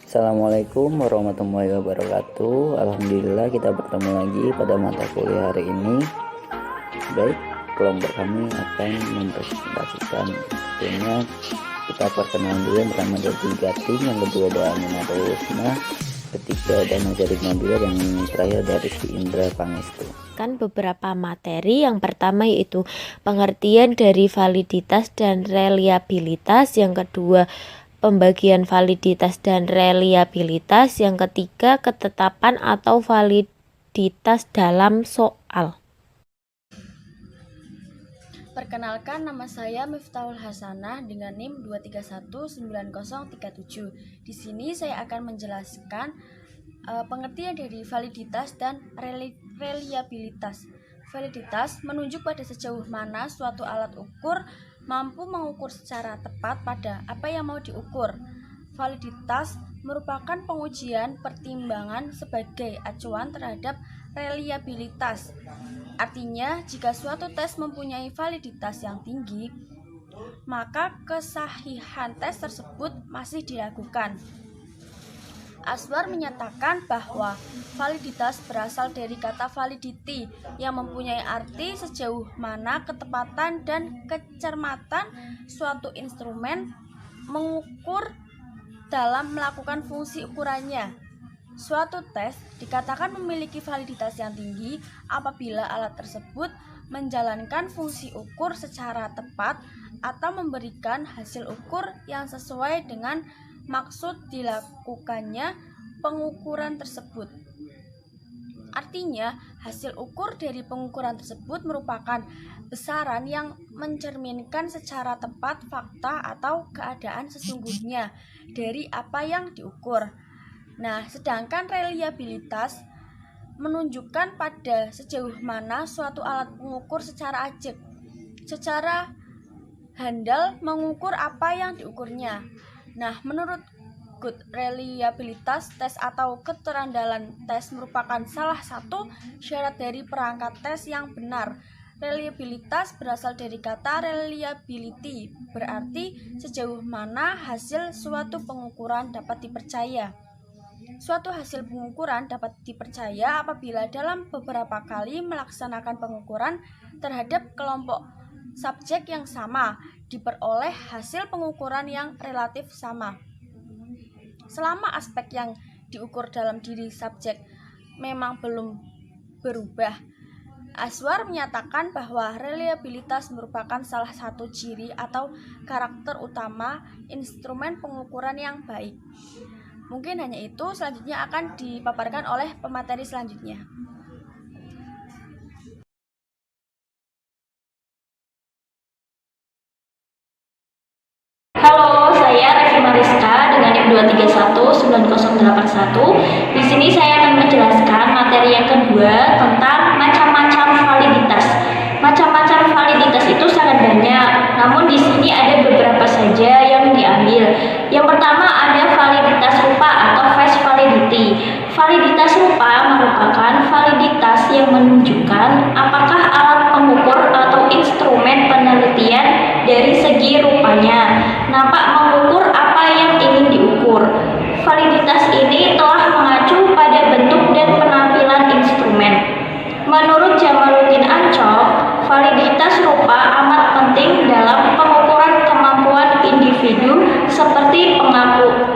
Assalamualaikum warahmatullahi wabarakatuh. Alhamdulillah kita bertemu lagi pada mata kuliah hari ini. Baik, kelompok kami akan mempresentasikan tentunya kita perkenalan dulu. Yang pertama ada 3 tim, yang kedua ada Aminatul Husna, ketiga ada Nazarin Nabila, dan yang terakhir ada Rizky Indra Pangestu. Beberapa materi. Yang pertama yaitu pengertian dari validitas dan reliabilitas, yang kedua pembagian validitas dan reliabilitas, yang ketiga ketetapan atau validitas dalam soal. Perkenalkan, nama saya Miftahul Hasanah dengan NIM 2319037. Di sini saya akan menjelaskan pengertian dari validitas dan reliabilitas. Validitas menunjuk pada sejauh mana suatu alat ukur mampu mengukur secara tepat pada apa yang mau diukur. Validitas merupakan pengujian pertimbangan sebagai acuan terhadap reliabilitas. Artinya, jika suatu tes mempunyai validitas yang tinggi, maka kesahihan tes tersebut masih dilakukan. Aswar menyatakan bahwa validitas berasal dari kata validity yang mempunyai arti sejauh mana ketepatan dan kecermatan suatu instrumen mengukur dalam melakukan fungsi ukurannya. Suatu tes dikatakan memiliki validitas yang tinggi apabila alat tersebut menjalankan fungsi ukur secara tepat atau memberikan hasil ukur yang sesuai dengan maksud dilakukannya pengukuran tersebut. Artinya, hasil ukur dari pengukuran tersebut merupakan besaran yang mencerminkan secara tepat fakta atau keadaan sesungguhnya dari apa yang diukur. Nah, sedangkan reliabilitas menunjukkan pada sejauh mana suatu alat pengukur secara ajak, secara handal mengukur apa yang diukurnya. Nah, menurut good reliabilitas tes atau keterandalan tes merupakan salah satu syarat dari perangkat tes yang benar. Reliabilitas berasal dari kata reliability, berarti sejauh mana hasil suatu pengukuran dapat dipercaya. Suatu hasil pengukuran dapat dipercaya apabila dalam beberapa kali melaksanakan pengukuran terhadap kelompok subjek yang sama, diperoleh hasil pengukuran yang relatif sama. Selama aspek yang diukur dalam diri subjek memang belum berubah, Aswar menyatakan bahwa reliabilitas merupakan salah satu ciri atau karakter utama instrumen pengukuran yang baik. Mungkin hanya itu, selanjutnya akan dipaparkan oleh pemateri selanjutnya. Halo, saya Revi Mariska dengan NIM 2319081. Di sini saya akan menjelaskan materi yang kedua tentang macam-macam validitas. Macam-macam validitas itu sangat banyak, namun di sini ada beberapa saja yang diambil. Yang pertama ada validitas rupa atau face validity. Validitas rupa merupakan validitas yang menunjukkan apakah alat pengukur atau instrumen penelitian dari segi rupanya nampak mengukur apa yang ingin diukur. Validitas ini telah mengacu pada bentuk dan penampilan instrumen. Menurut Jamaluddin Ancol, validitas rupa amat penting dalam pengukuran kemampuan individu seperti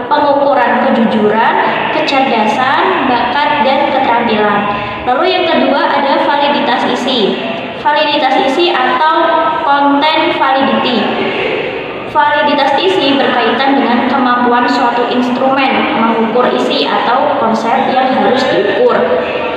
pengukuran kejujuran, kecerdasan, bakat, dan keterampilan. Lalu yang kedua ada validitas isi. Validitas isi atau content validity. Validitas isi berkaitan dengan kemampuan suatu instrumen mengukur isi atau konsep yang harus diukur.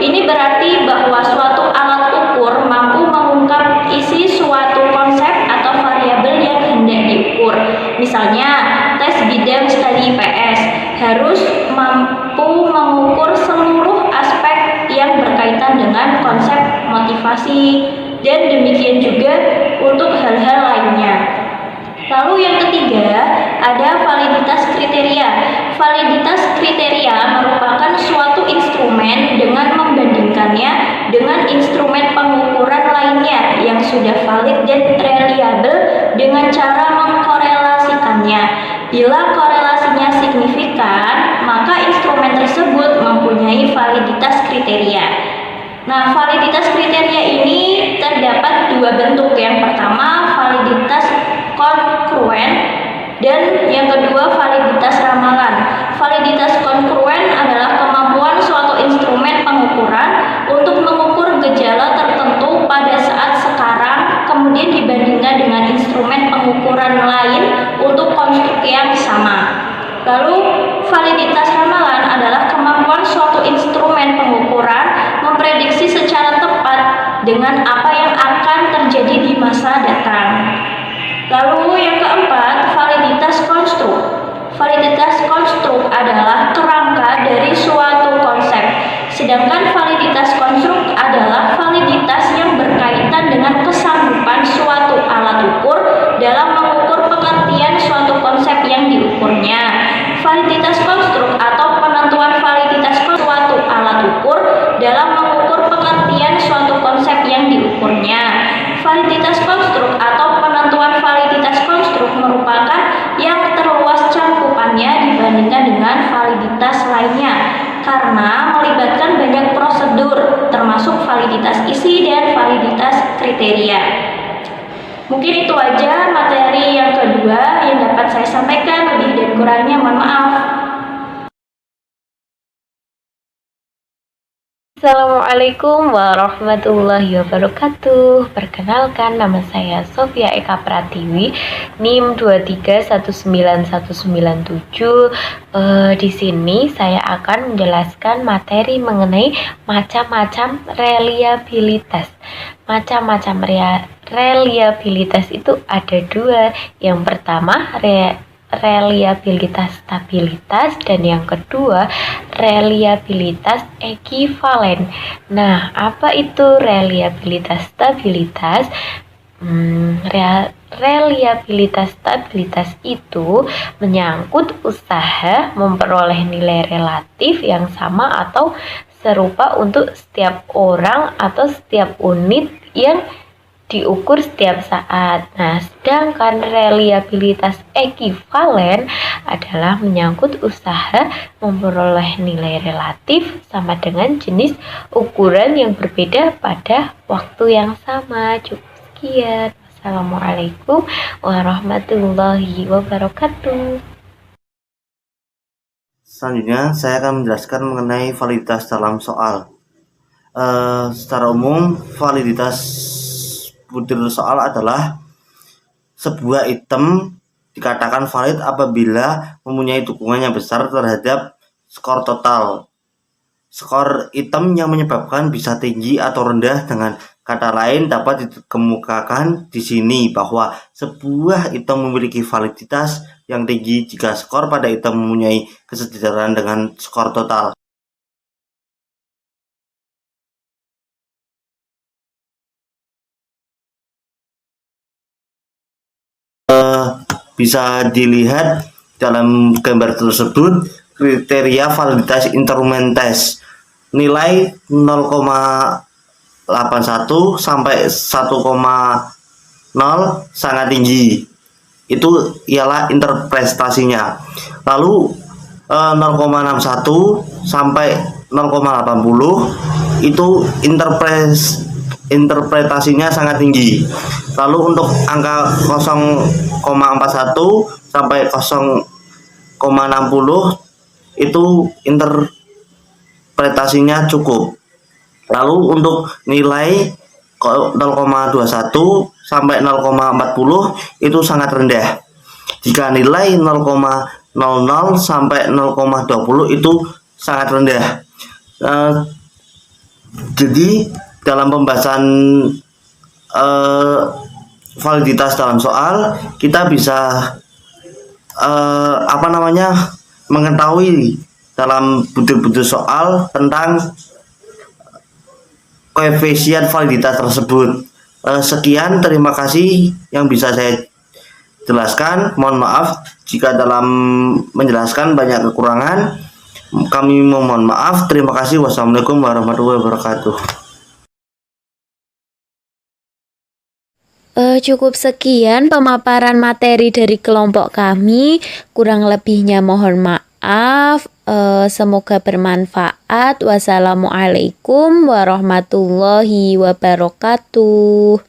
Ini berarti bahwa suatu alat ukur mampu mengungkap isi suatu konsep atau variabel yang hendak diukur. Misalnya, tes bidang studi IPS harus mampu mengukur seluruh aspek yang berkaitan dengan konsep motivasi, dan demikian juga untuk hal-hal lainnya. Lalu yang ketiga ada validitas kriteria. Validitas kriteria merupakan suatu instrumen dengan membandingkannya dengan instrumen pengukuran lainnya yang sudah valid dan reliable dengan cara mengkorelasikannya. Bila korelasinya signifikan, maka Nah, validitas kriteria ini terdapat dua bentuk. Yang pertama, validitas kongruen, dan yang kedua, validitas ramalan. Validitas kongruen adalah kemampuan suatu instrumen pengukuran untuk mengukur gejala tertentu pada saat sekarang, kemudian dibandingkan dengan instrumen pengukuran lain untuk konstruksi yang sama. Lalu, validitas ramalan adalah kemampuan suatu instrumen pengukuran memprediksi secara tepat dengan apa yang akan terjadi di masa datang. Lalu yang keempat, validitas konstruk. Validitas konstruk adalah kerangka dari suatu konsep, sedangkan validitas konstruk adalah validitas yang berkaitan dengan kesanggupan suatu alat ukur dalam mengukur pengertian suatu konsep yang diukurnya. Validitas konstruk atau penentuan validitas suatu alat ukur dalam mengukur pengertian suatu konsep yang diukurnya. Validitas konstruk atau penentuan validitas konstruk merupakan yang terluas cakupannya dibandingkan dengan validitas lainnya karena melibatkan banyak prosedur termasuk validitas isi dan validitas kriteria. Mungkin itu aja materi yang kedua yang dapat saya sampaikan. Lebih dan kurangnya mohon maaf. Assalamualaikum warahmatullahi wabarakatuh. Perkenalkan, nama saya Sofia Eka Pratiwi, NIM 2319197. Di sini saya akan menjelaskan materi mengenai macam-macam reliabilitas. Macam-macam reliabilitas itu ada dua. Yang pertama reliabilitas stabilitas, dan yang kedua reliabilitas ekivalen. Nah, apa itu reliabilitas stabilitas? Reliabilitas stabilitas itu menyangkut usaha memperoleh nilai relatif yang sama atau serupa untuk setiap orang atau setiap unit yang diukur setiap saat. Nah, sedangkan reliabilitas ekivalen adalah menyangkut usaha memperoleh nilai relatif sama dengan jenis ukuran yang berbeda pada waktu yang sama. Cukup sekian. Wassalamualaikum warahmatullahi wabarakatuh. Selanjutnya, saya akan menjelaskan mengenai validitas dalam soal. Secara umum, validitas butir soal adalah sebuah item dikatakan valid apabila mempunyai dukungan yang besar terhadap skor total. Skor item yang menyebabkan bisa tinggi atau rendah. Dengan kata lain, dapat dikemukakan di sini bahwa sebuah item memiliki validitas yang tinggi jika skor pada item mempunyai kesetaraan dengan skor total. Bisa dilihat dalam gambar tersebut kriteria validitas instrumen tes. Nilai 0,81 sampai 1,0 sangat tinggi. Itu ialah interpretasinya. Lalu 0,61 sampai 0,80 itu interpretasinya sangat tinggi. Lalu untuk angka 0,41 sampai 0,60 itu interpretasinya cukup. Lalu untuk nilai 0,21 sampai 0,40 itu sangat rendah. Jika nilai 0,00 sampai 0,20 itu sangat rendah. Jadi dalam pembahasan validitas dalam soal, kita bisa mengetahui dalam butir-butir soal tentang koefisien validitas tersebut. Sekian, terima kasih yang bisa saya jelaskan. Mohon maaf jika dalam menjelaskan banyak kekurangan. Kami mohon maaf. Terima kasih. Wassalamualaikum warahmatullahi wabarakatuh. Cukup sekian pemaparan materi dari kelompok kami. Kurang lebihnya mohon maaf. maaf. Semoga bermanfaat. Wassalamualaikum warahmatullahi wabarakatuh.